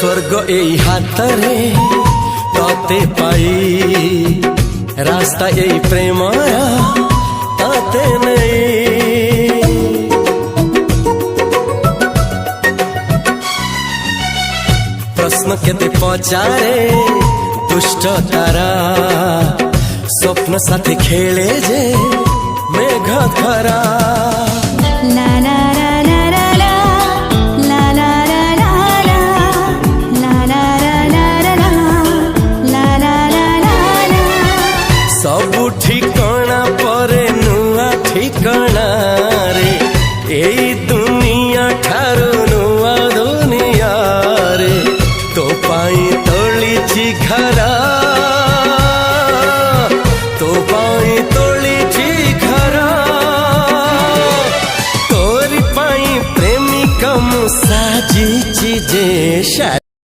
स्वर्ग एई हातरे तते पाई रास्ता एई प्रेमया तते नहीं। प्रश्न केते पचारे दुष्ट तारा स्वप्न साथी खेले जे मेघ खरा। सबु ठिकाना परे नुआ ठिकाना रे एई दुनिया ठारू नुआ दुनिया रे। तो पाई तोलिछि घरा तो पाई तोलिछि घरा तोरी पाई प्रेमिका मु साजिछि जे।